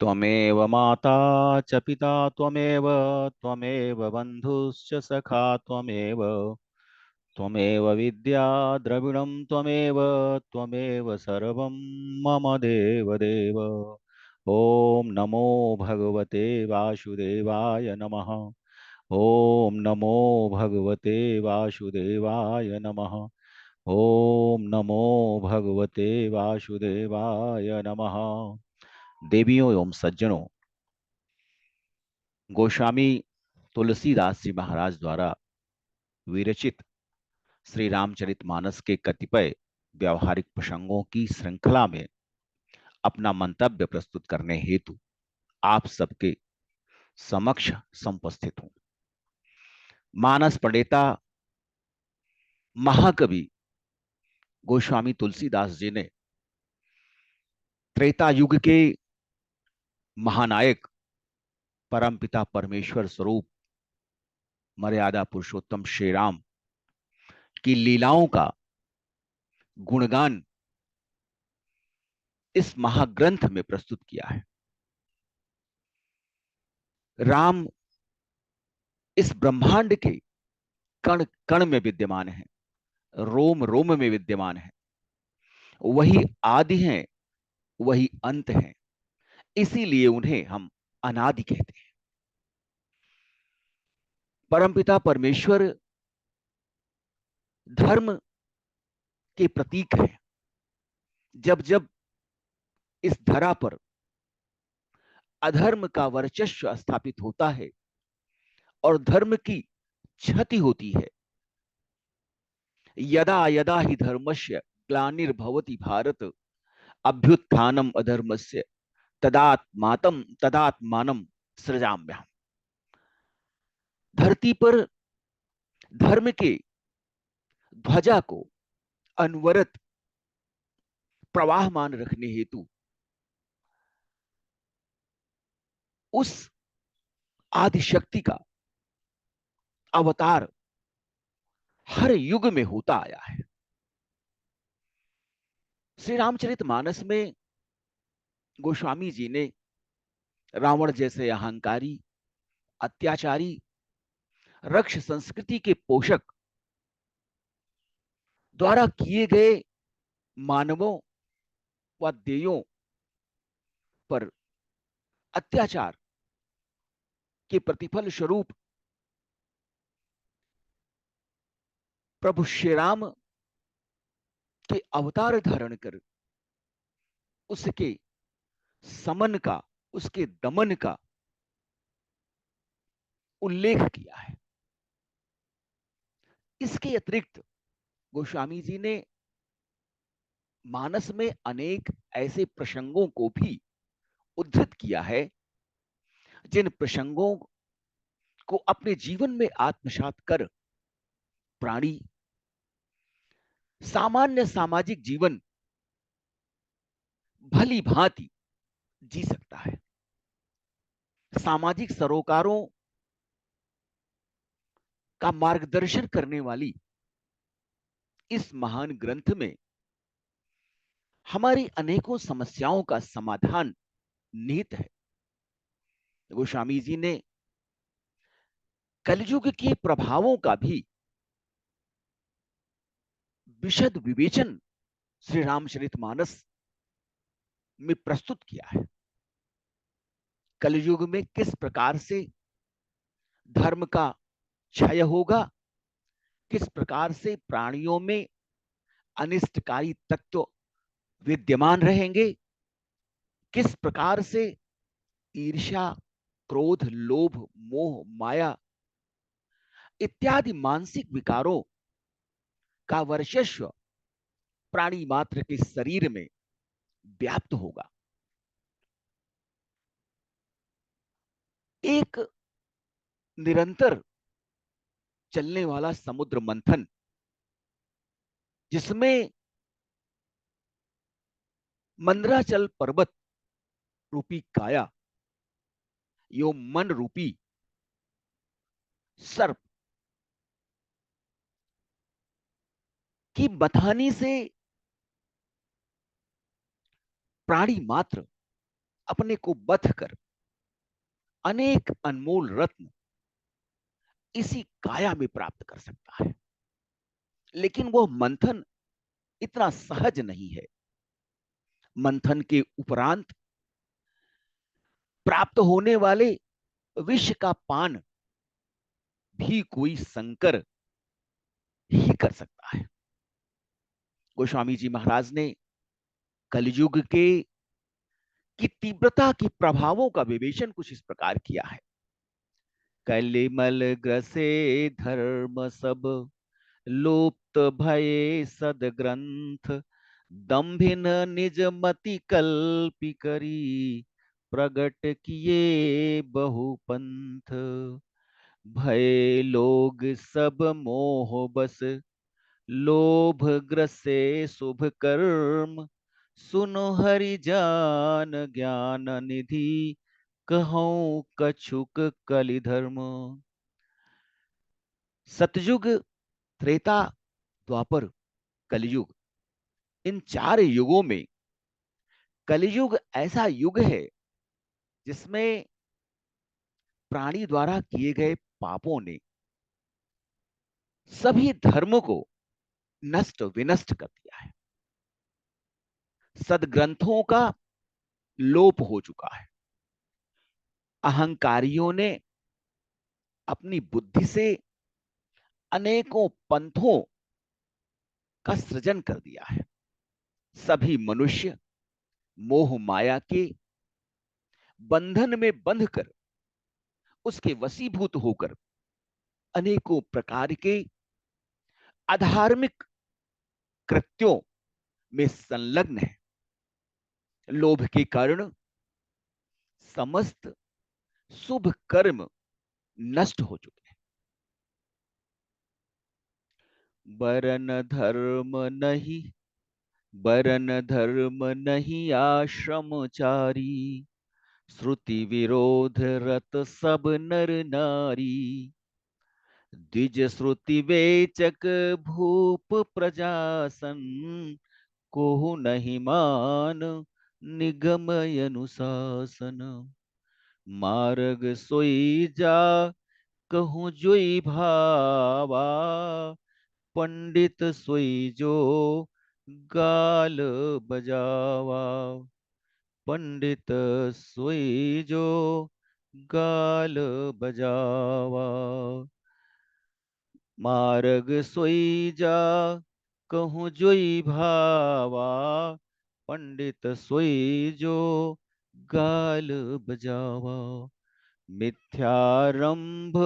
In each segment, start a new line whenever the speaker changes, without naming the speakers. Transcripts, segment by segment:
त्वमेव माता च पिता त्वमेव त्वमेव बन्धुश्च सखा त्वमेव त्वमेव विद्या द्रविणं त्वमेव त्वमेव सर्वं मम देवदेव। ॐ नमो भगवते वासुदेवाय नमः। ॐ नमो भगवते वासुदेवाय नमः। ॐ नमो भगवते वासुदेवाय नमः। देवियों एवं सज्जनों, गोस्वामी तुलसीदास जी महाराज द्वारा विरचित श्री रामचरितमानस के कतिपय व्यावहारिक प्रसंगों की श्रृंखला में अपना मंतव्य प्रस्तुत करने हेतु आप सबके समक्ष समुपस्थित हूं। मानस प्रणेता महाकवि गोस्वामी तुलसीदास जी ने त्रेता युग के महानायक परमपिता परमेश्वर स्वरूप मर्यादा पुरुषोत्तम श्री राम की लीलाओं का गुणगान इस महाग्रंथ में प्रस्तुत किया है। राम इस ब्रह्मांड के कण कण में विद्यमान है, रोम रोम में विद्यमान है। वही आदि हैं, वही अंत हैं। इसीलिए उन्हें हम अनादि कहते हैं। परमपिता परमेश्वर धर्म के प्रतीक है। जब जब इस धरा पर अधर्म का वर्चस्व स्थापित होता है और धर्म की क्षति होती है, यदा यदा ही धर्मस्य ग्लानिर्भवति भारत अभ्युत्थानम अधर्मस्य तदात्मानम सृजाम्यहम्। धरती पर धर्म के ध्वजा को अनवरत प्रवाहमान रखने हेतु उस आदिशक्ति का अवतार हर युग में होता आया है। श्री रामचरितमानस में गोस्वामी जी ने रावण जैसे अहंकारी, अत्याचारी, रक्ष संस्कृति के पोषक द्वारा किए गए मानवों व देयों पर अत्याचार के प्रतिफल स्वरूप प्रभु श्री राम के अवतार धारण कर उसके समन का, उसके दमन का उल्लेख किया है। इसके अतिरिक्त गोस्वामी जी ने मानस में अनेक ऐसे प्रसंगों को भी उद्धृत किया है जिन प्रसंगों को अपने जीवन में आत्मसात कर प्राणी सामान्य सामाजिक जीवन भली भांति जी सकता है। सामाजिक सरोकारों का मार्गदर्शन करने वाली इस महान ग्रंथ में हमारी अनेकों समस्याओं का समाधान निहित है। गोस्वामी जी ने कलयुग के प्रभावों का भी विशद विवेचन श्री रामचरितमानस में प्रस्तुत किया है। कलयुग में किस प्रकार से धर्म का क्षय होगा, किस प्रकार से प्राणियों में अनिष्टकारी तत्व विद्यमान रहेंगे, किस प्रकार से ईर्ष्या, क्रोध, लोभ, मोह, माया इत्यादि मानसिक विकारों का वर्चस्व प्राणी मात्र के शरीर में व्याप्त होगा। एक निरंतर चलने वाला समुद्र मंथन जिसमें मंदराचल पर्वत रूपी काया, यो मन रूपी सर्प की बथानी से प्राणी मात्र अपने को बथ कर अनेक अनमोल रत्न इसी काया में प्राप्त कर सकता है। लेकिन वह मंथन इतना सहज नहीं है। मंथन के उपरांत प्राप्त होने वाले विष का पान भी कोई शंकर ही कर सकता है। गोस्वामी जी महाराज ने कलयुग के की तीव्रता की प्रभावों का विवेचन कुछ इस प्रकार किया है। कलिमल ग्रसे धर्म सब, लुप्त भये सदग्रंथ, दंभिन निज मति कल्पि करी, प्रगट किए बहुपंथ। भय लोग सब मोह बस, लोभ ग्रसे शुभ कर्म, सुनो हरि जान ज्ञान निधि, कहूं कछुक कलि धर्म। सतयुग, त्रेता, द्वापर, कलयुग, इन चार युगों में कलयुग ऐसा युग है जिसमें प्राणी द्वारा किए गए पापों ने सभी धर्मों को नष्ट विनष्ट कर दिया है। सदग्रंथों का लोप हो चुका है। अहंकारियों ने अपनी बुद्धि से अनेकों पंथों का सृजन कर दिया है। सभी मनुष्य मोह माया के बंधन में बंधकर, उसके वशीभूत होकर अनेकों प्रकार के अधार्मिक कृत्यों में संलग्न है। लोभ के कारण समस्त शुभ कर्म नष्ट हो चुके हैं। बरन धर्म नहीं, बरन धर्म नहीं आश्रमचारी, श्रुति विरोध रत सब नर नारी। द्विज श्रुति वेचक भूप प्रजासन, कोहु नहीं मान निगमय अनुशासन। मार्ग सोई जा कहूँ जोई भावा, पंडित सोई जो गाल बजावा। पंडित सोई जो गाल बजावा। मार्ग सोई जा कहूँ जोई भावा, पंडित सोई जो गाल बजावा। मिथ्यारंभ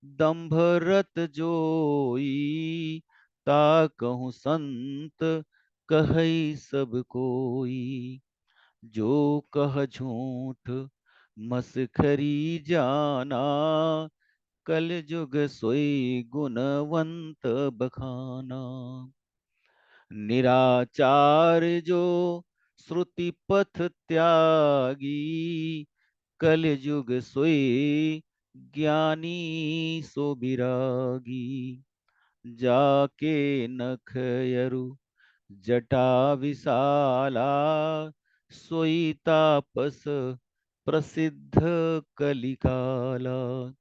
दंभ रत जोई, ता कहूँ संत कहई सब कोई। जो कह झूठ मसखरी जाना, कल जुग सोई गुणवंत बखाना। निराचार जो श्रुति पथ त्यागी, कल युग सोई ज्ञानी सो विरागी। जाके नखयरु जटा विशाला, सोई तापस प्रसिद्ध कलिकाला।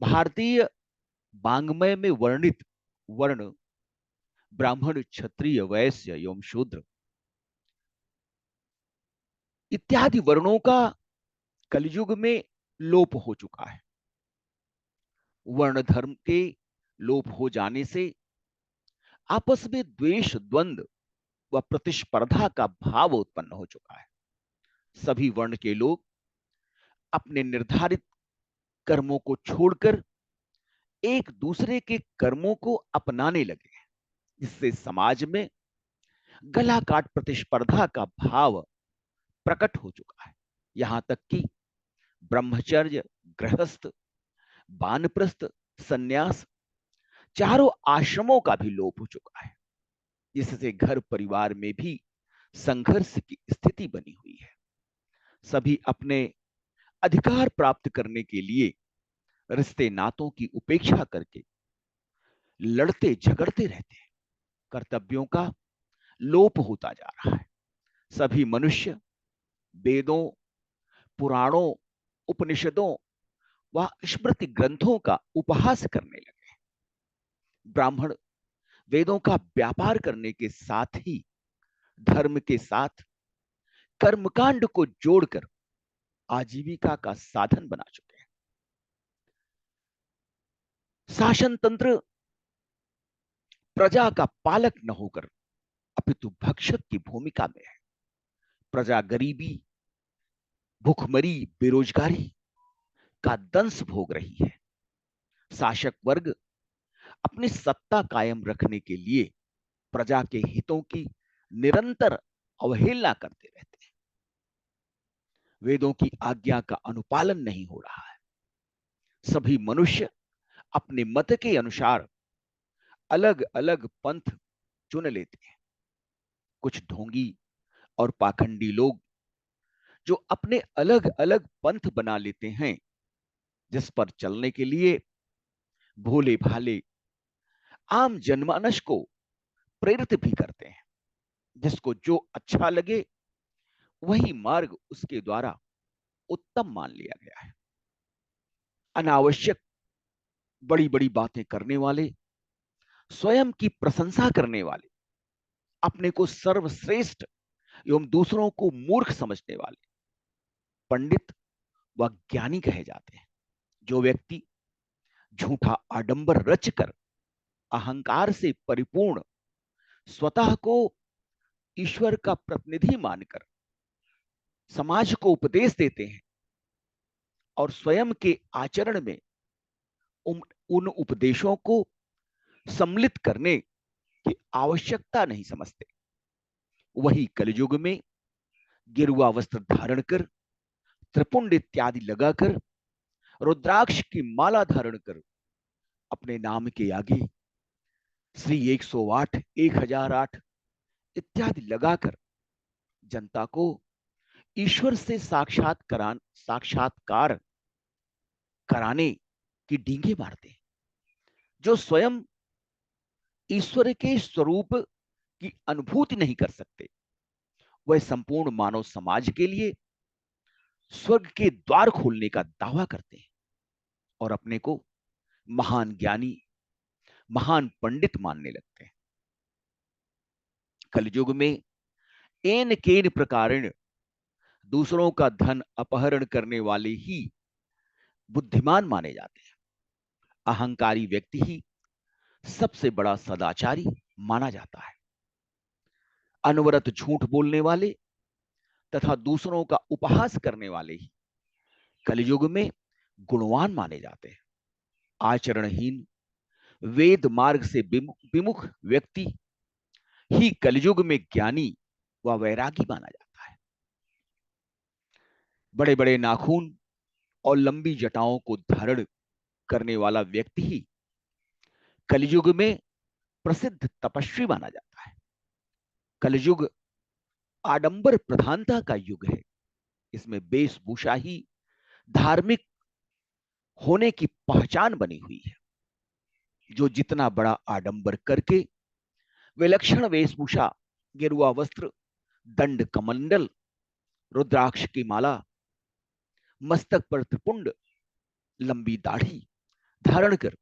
भारतीय वांग्मय में वर्णित वर्ण ब्राह्मण, क्षत्रिय, वैश्य एवं शूद्र इत्यादि वर्णों का कलयुग में लोप हो चुका है। वर्ण धर्म के लोप हो जाने से आपस में द्वेष, द्वंद्व व प्रतिस्पर्धा का भाव उत्पन्न हो चुका है। सभी वर्ण के लोग अपने निर्धारित कर्मों को छोड़कर एक दूसरे के कर्मों को अपनाने लगे हैं, जिससे समाज में गला काट प्रतिस्पर्धा का भाव प्रकट हो चुका है। यहां तक कि ब्रह्मचर्य, गृहस्थ, वानप्रस्थ, सन्यास, चारों आश्रमों का भी लोप हो चुका है, जिससे घर परिवार में भी संघर्ष की स्थिति बनी हुई है। सभी अपने अधिकार प्राप्त करने के लिए रिश्ते नातों की उपेक्षा करके लड़ते झगड़ते रहते हैं। कर्तव्यों का लोप होता जा रहा है। सभी मनुष्य वेदों, पुराणों, उपनिषदों व स्मृति ग्रंथों का उपहास करने लगे। ब्राह्मण वेदों का व्यापार करने के साथ ही धर्म के साथ कर्मकांड को जोड़कर आजीविका का साधन बना चुके हैं। शासन तंत्र प्रजा का पालक न होकर अपितु भक्षक की भूमिका में है। प्रजा गरीबी, भूखमरी, बेरोजगारी का दंश भोग रही है। शासक वर्ग अपनी सत्ता कायम रखने के लिए प्रजा के हितों की निरंतर अवहेलना करते रहते हैं। वेदों की आज्ञा का अनुपालन नहीं हो रहा है। सभी मनुष्य अपने मत के अनुसार अलग अलग पंथ चुन लेते हैं। कुछ ढोंगी और पाखंडी लोग जो अपने अलग अलग पंथ बना लेते हैं, जिस पर चलने के लिए भोले भाले आम जनमानस को प्रेरित भी करते हैं। जिसको जो अच्छा लगे वही मार्ग उसके द्वारा उत्तम मान लिया गया है। अनावश्यक बड़ी बड़ी बातें करने वाले, स्वयं की प्रशंसा करने वाले, अपने को सर्वश्रेष्ठ एवं दूसरों को मूर्ख समझने वाले पंडित व ज्ञानी कहे जाते हैं। जो व्यक्ति झूठा आडंबर रचकर अहंकार से परिपूर्ण स्वतः को ईश्वर का प्रतिनिधि मानकर समाज को उपदेश देते हैं और स्वयं के आचरण में उन उपदेशों को सम्मिलित करने की आवश्यकता नहीं समझते, वही कलयुग में गेरुआ वस्त्र धारण कर, त्रिपुंड इत्यादि लगाकर, रुद्राक्ष की माला धारण कर, अपने नाम के आगे श्री 108, 1008 इत्यादि लगाकर जनता को ईश्वर से साक्षात्कार कराने की डींगे मारते हैं। जो स्वयं ईश्वर के स्वरूप की अनुभूति नहीं कर सकते, वह संपूर्ण मानव समाज के लिए स्वर्ग के द्वार खोलने का दावा करते हैं और अपने को महान ज्ञानी, महान पंडित मानने लगते हैं। कलयुग में एन केन प्रकारेण दूसरों का धन अपहरण करने वाले ही बुद्धिमान माने जाते हैं। अहंकारी व्यक्ति ही सबसे बड़ा सदाचारी माना जाता है। अनवरत झूठ बोलने वाले तथा दूसरों का उपहास करने वाले ही कलयुग में गुणवान माने जाते हैं। आचरणहीन, वेद मार्ग से विमुख व्यक्ति ही कलयुग में ज्ञानी व वैरागी माना जाता है। बड़े बड़े नाखून और लंबी जटाओं को धारण करने वाला व्यक्ति ही कलयुग में प्रसिद्ध तपस्वी माना जाता है। कलयुग आडंबर प्रधानता का युग है। इसमें वेशभूषा ही धार्मिक होने की पहचान बनी हुई है। जो जितना बड़ा आडंबर करके विलक्षण वेशभूषा, गेरुआ वस्त्र, दंड कमंडल, रुद्राक्ष की माला, मस्तक पर त्रिपुंड, लंबी दाढ़ी धारण कर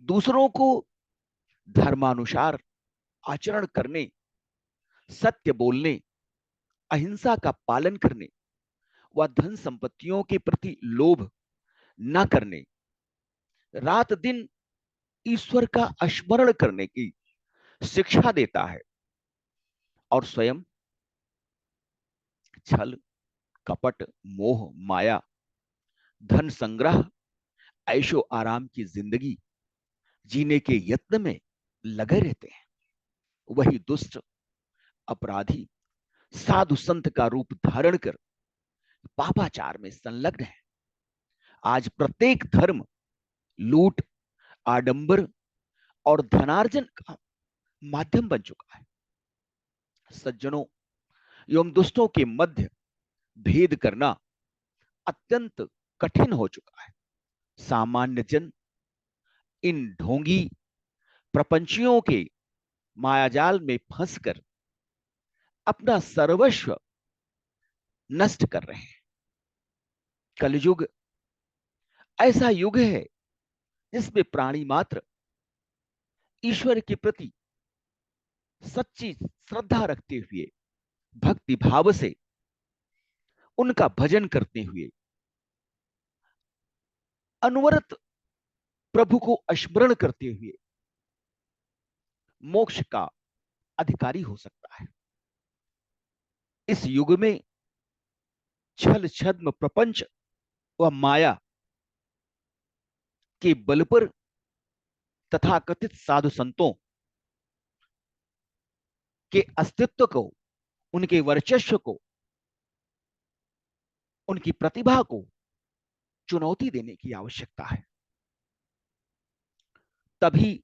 दूसरों को धर्मानुसार आचरण करने, सत्य बोलने, अहिंसा का पालन करने व धन संपत्तियों के प्रति लोभ न करने, रात दिन ईश्वर का स्मरण करने की शिक्षा देता है और स्वयं छल, कपट, मोह, माया, धन संग्रह, ऐशो आराम की जिंदगी जीने के यत्न में लगे रहते हैं, वही दुष्ट अपराधी साधु संत का रूप धारण कर पापाचार में संलग्न है। आज प्रत्येक धर्म लूट, आडंबर और धनार्जन का माध्यम बन चुका है। सज्जनों एवं दुष्टों के मध्य भेद करना अत्यंत कठिन हो चुका है। सामान्य जन इन ढोंगी प्रपंचियों के मायाजाल में फंसकर अपना सर्वस्व नष्ट कर रहे हैं। कलयुग ऐसा युग है जिसमें प्राणी मात्र ईश्वर के प्रति सच्ची श्रद्धा रखते हुए, भक्ति भाव से उनका भजन करते हुए, अनवरत प्रभु को स्मरण करते हुए मोक्ष का अधिकारी हो सकता है। इस युग में छल छद्म प्रपंच व माया के बल पर तथाकथित साधु संतों के अस्तित्व को, उनके वर्चस्व को, उनकी प्रतिभा को चुनौती देने की आवश्यकता है। तभी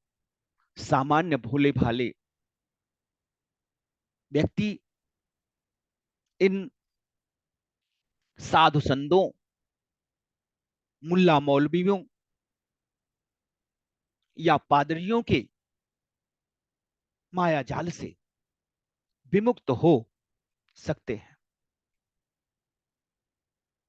सामान्य भोले भाले व्यक्ति इन साधु संतों, मुल्ला मौलवियों या पादरियों के माया जाल से विमुक्त हो सकते हैं।